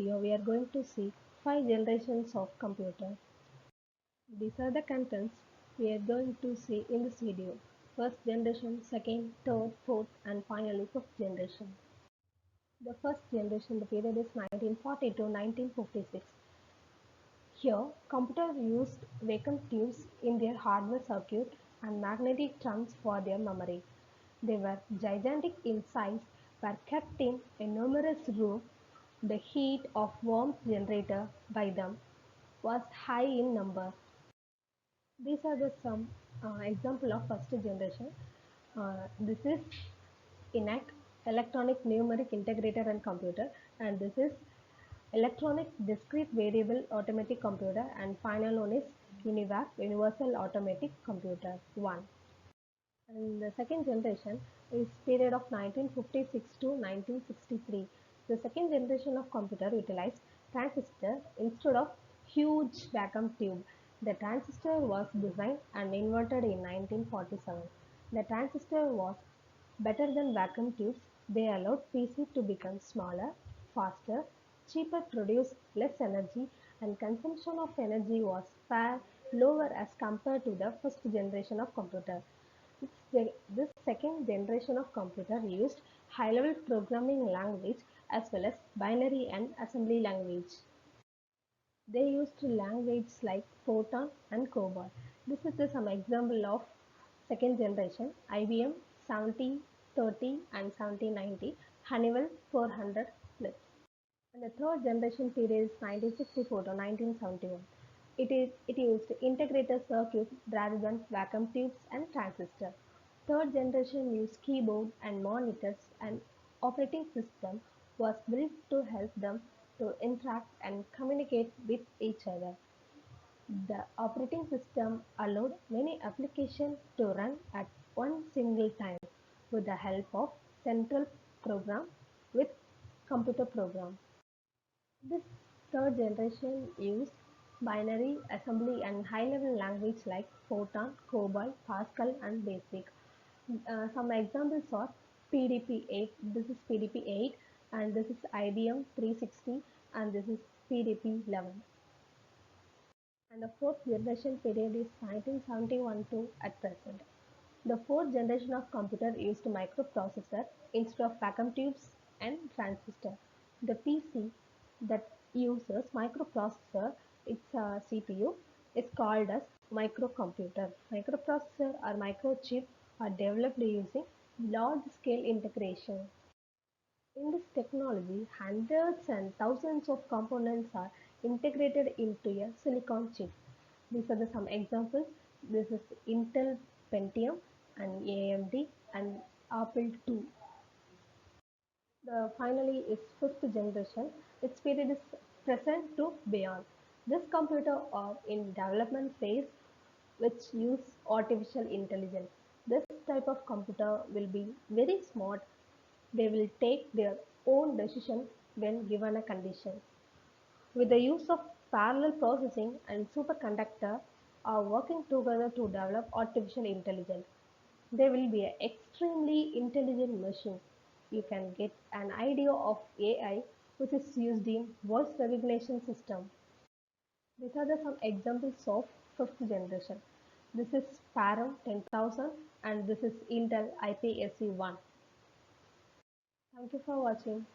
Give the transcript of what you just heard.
video, we are going to see 5 generations of computer. These are the contents we are going to see in this video. First generation, second, third, fourth, and finally fifth generation. The first generation, the period is 1940 to 1956. Here, computers used vacuum tubes in their hardware circuit and magnetic drums for their memory. They were gigantic in size, were kept in a numerous room. The heat of warmth generated by them was high in number. These are the some example of first generation. This is ENIAC, electronic numeric integrator and computer, and this is electronic discrete variable automatic computer, and final one is UNIVAC, universal automatic computer 1. And the second generation is period of 1956 to 1963. The second generation of computer utilized transistor instead of huge vacuum tube. The transistor was designed and invented in 1947. The transistor was better than vacuum tubes. They allowed PC to become smaller, faster, cheaper, produce less energy, and consumption of energy was far lower as compared to the first generation of computer. This second generation of computer used high-level programming language as well as binary and assembly language. They used languages like Fortran and COBOL. This is some example of second generation: IBM 7030 and 7090, Honeywell 400 plus. And the third generation period is 1964 to 1971. It used integrated circuit rather than vacuum tubes and transistor. Third generation used keyboard and monitors, and operating system was built to help them to interact and communicate with each other. The operating system allowed many applications to run at one single time with the help of central program with computer program. This third generation used binary, assembly, and high-level language like Fortran, COBOL, Pascal, and BASIC. Some examples are PDP-8. This is PDP-8, and this is IBM 360, and this is PDP-11. And the fourth generation period is 1971 to at present. The fourth generation of computer used microprocessor instead of vacuum tubes and transistor. The PC that uses microprocessor, its CPU, is called as microcomputer. Microprocessor or microchip are developed using large-scale integration. In this technology, hundreds and thousands of components are integrated into a silicon chip. These are some examples. This is Intel Pentium and AMD and Apple II. The finally is fifth generation. Its period is present to beyond. This computer are in development phase which use artificial intelligence. This type of computer will be very smart. They will take their own decision when given a condition. With the use of parallel processing and superconductor are working together to develop artificial intelligence. They will be an extremely intelligent machine. You can get an idea of AI which is used in voice recognition system. These are some examples of fifth generation. This is Param 10,000 and this is Intel IPSC 1. Thank you for watching.